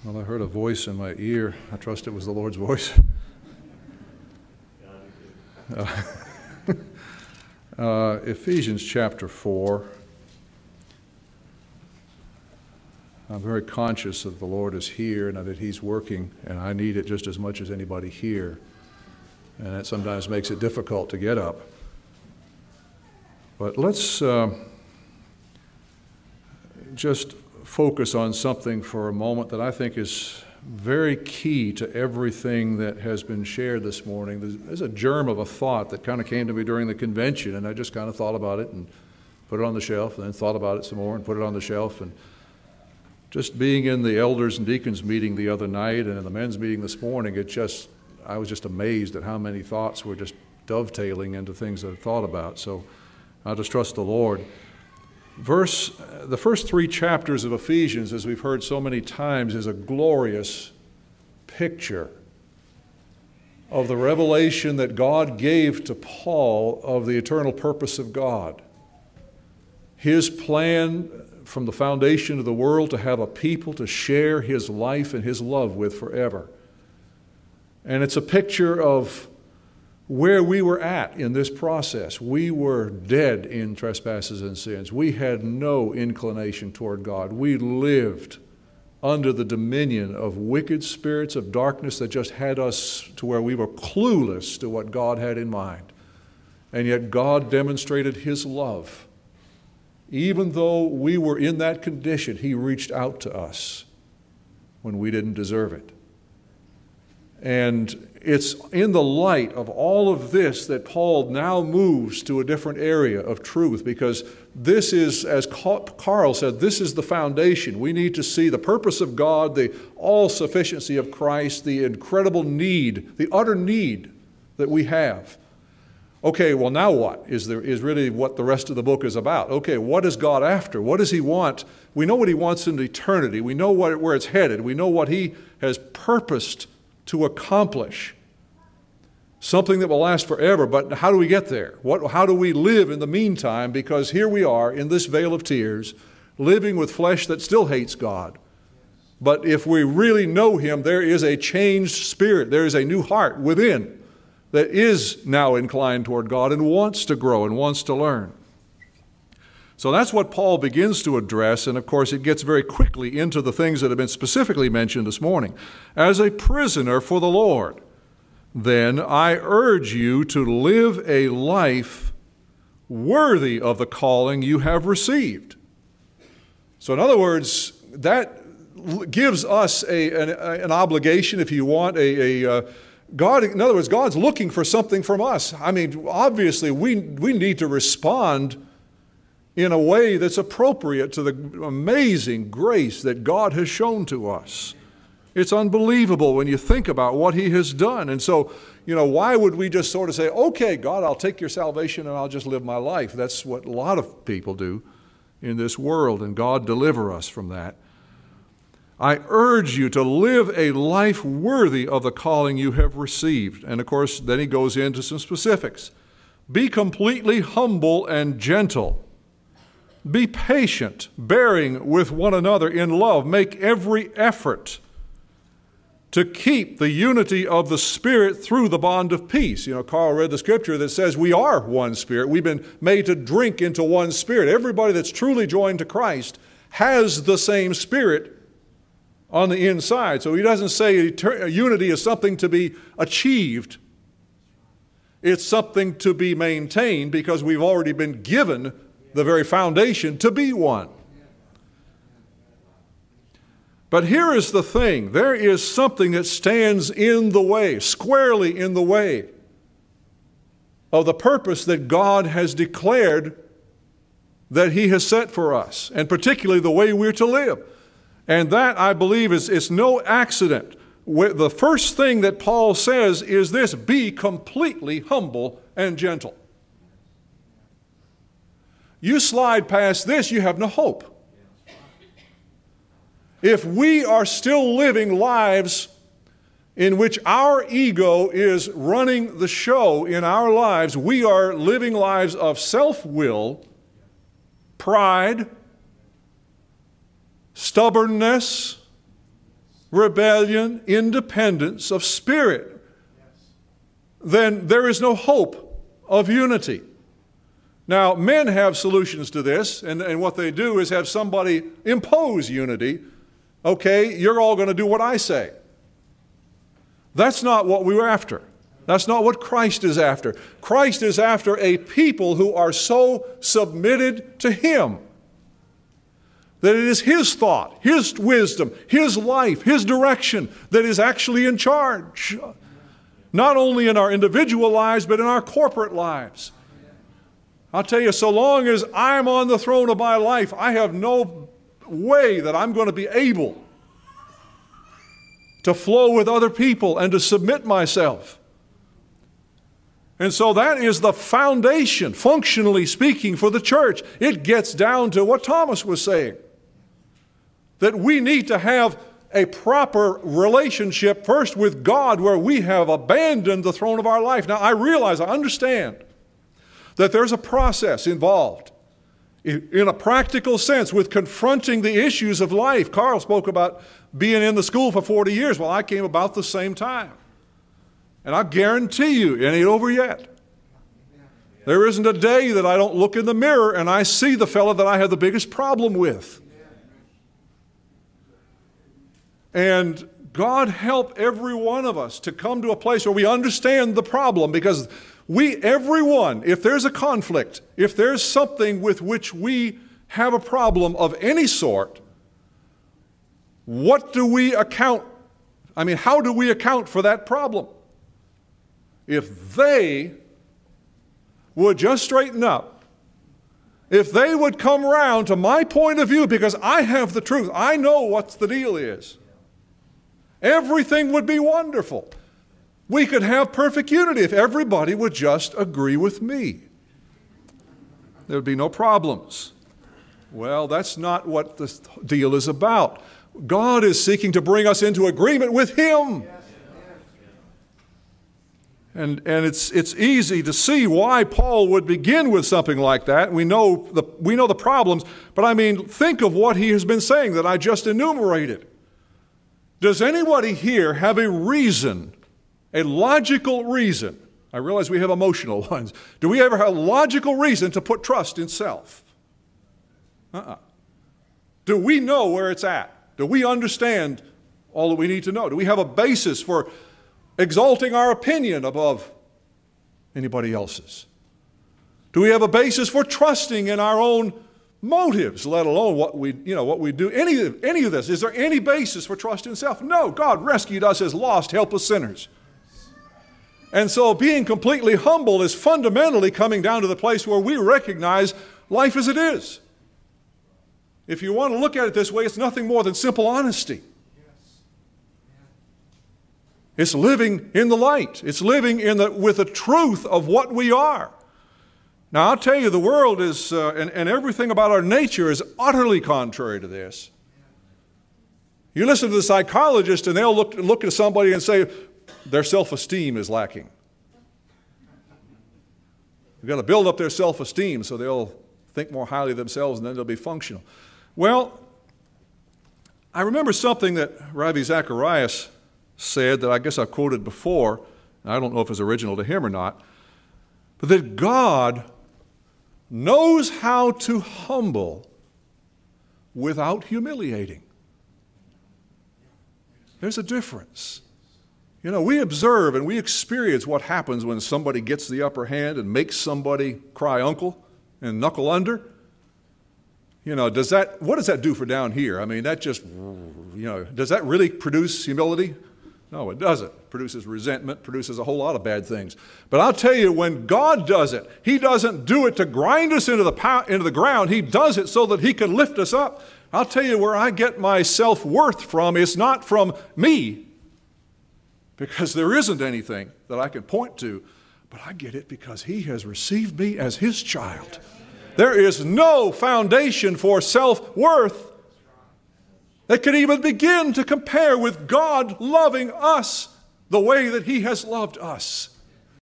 Well, I heard a voice in my ear. I trust it was the Lord's voice. Ephesians chapter 4. I'm very conscious that the Lord is here and that He's working, and I need it just as much as anybody here. And that sometimes makes it difficult to get up. But let's just focus on something for a moment that I think is very key to everything that has been shared this morning. There's a germ of a thought that kind of came to me during the convention, and I just kind of thought about it and put it on the shelf, and then thought about it some more and put it on the shelf. And just being in the elders and deacons meeting the other night and in the men's meeting this morning, I was just amazed at how many thoughts were just dovetailing into things that I thought about. So I'll just trust the Lord. The first 3 chapters of Ephesians, as we've heard so many times, is a glorious picture of the revelation that God gave to Paul of the eternal purpose of God. His plan from the foundation of the world to have a people to share His life and His love with forever. And it's a picture of where we were at in this process. We were dead in trespasses and sins. We had no inclination toward God. We lived under the dominion of wicked spirits of darkness that just had us to where we were clueless to what God had in mind. And yet God demonstrated His love. Even though we were in that condition, He reached out to us when we didn't deserve it. And it's in the light of all of this that Paul now moves to a different area of truth, because this is, as Carl said, this is the foundation. We need to see the purpose of God, the all-sufficiency of Christ, the incredible need, the utter need that we have. Okay, well, now what is really what the rest of the book is about. Okay, what is God after? What does He want? We know what He wants in eternity. We know where it's headed. We know what He has purposed to accomplish, something that will last forever. But how do we get there? How do we live in the meantime? Because here we are in this vale of tears, living with flesh that still hates God. But if we really know Him, there is a changed spirit. There is a new heart within that is now inclined toward God and wants to grow and wants to learn. So that's what Paul begins to address, and of course it gets very quickly into the things that have been specifically mentioned this morning. As a prisoner for the Lord, then I urge you to live a life worthy of the calling you have received. So in other words, that gives us an obligation, if you want, God. In other words, God's looking for something from us. I mean, obviously we need to respond in a way that's appropriate to the amazing grace that God has shown to us. It's unbelievable when you think about what He has done. And so, why would we just sort of say, okay, God, I'll take your salvation and I'll just live my life? That's what a lot of people do in this world, and God deliver us from that. I urge you to live a life worthy of the calling you have received. And of course, then he goes into some specifics. Be completely humble and gentle. Be patient, bearing with one another in love. Make every effort to keep the unity of the Spirit through the bond of peace. Carl read the scripture that says we are one Spirit. We've been made to drink into one Spirit. Everybody that's truly joined to Christ has the same Spirit on the inside. So he doesn't say unity is something to be achieved. It's something to be maintained, because we've already been given the very foundation to be one. But here is the thing. There is something that stands in the way, squarely in the way of the purpose that God has declared that He has set for us, and particularly the way we're to live. And that, I believe, is no accident. The first thing that Paul says is this: be completely humble and gentle. You slide past this, you have no hope. If we are still living lives in which our ego is running the show in our lives, we are living lives of self-will, pride, stubbornness, rebellion, independence of spirit, then there is no hope of unity. Now, men have solutions to this, and what they do is have somebody impose unity. Okay, you're all going to do what I say. That's not what we were after. That's not what Christ is after. Christ is after a people who are so submitted to Him that it is His thought, His wisdom, His life, His direction that is actually in charge. Not only in our individual lives, but in our corporate lives. I'll tell you, so long as I'm on the throne of my life, I have no way that I'm going to be able to flow with other people and to submit myself. And so that is the foundation, functionally speaking, for the church. It gets down to what Thomas was saying, that we need to have a proper relationship first with God where we have abandoned the throne of our life. Now, I realize, I understand that there's a process involved in a practical sense with confronting the issues of life. Carl spoke about being in the school for 40 years. Well, I came about the same time. And I guarantee you, it ain't over yet. There isn't a day that I don't look in the mirror and I see the fellow that I have the biggest problem with. And God help every one of us to come to a place where we understand the problem, because everyone, if there's a conflict, if there's something with which we have a problem of any sort, how do we account for that problem? If they would just straighten up, if they would come around to my point of view, because I have the truth, I know what the deal is, everything would be wonderful. We could have perfect unity if everybody would just agree with me. There would be no problems. Well, that's not what the deal is about. God is seeking to bring us into agreement with Him. And it's easy to see why Paul would begin with something like that. We know the problems, but I mean, think of what he has been saying that I just enumerated. Does anybody here have a reason, a logical reason? I realize we have emotional ones. Do we ever have a logical reason to put trust in self? Do we know where it's at? Do we understand all that we need to know? Do we have a basis for exalting our opinion above anybody else's? Do we have a basis for trusting in our own motives, let alone what we do? Any of this, is there any basis for trust in self? No, God rescued us as lost, helpless sinners. And so being completely humble is fundamentally coming down to the place where we recognize life as it is. If you want to look at it this way, it's nothing more than simple honesty. It's living in the light. It's living with the truth of what we are. Now, I'll tell you, the world is, and everything about our nature is utterly contrary to this. You listen to the psychologist and they'll look at somebody and say, their self-esteem is lacking. You've got to build up their self-esteem so they'll think more highly of themselves and then they'll be functional. Well, I remember something that Ravi Zacharias said that I guess I've quoted before. I don't know if it's original to him or not, but that God knows how to humble without humiliating. There's a difference. You know, we observe and we experience what happens when somebody gets the upper hand and makes somebody cry uncle and knuckle under. You know, what does that do for down here? I mean, that just, does that really produce humility? No, it doesn't. It produces resentment, produces a whole lot of bad things. But I'll tell you, when God does it, He doesn't do it to grind us into the ground. He does it so that He can lift us up. I'll tell you where I get my self-worth from. It's not from me, because there isn't anything that I can point to, but I get it because He has received me as His child. There is no foundation for self-worth that could even begin to compare with God loving us the way that He has loved us.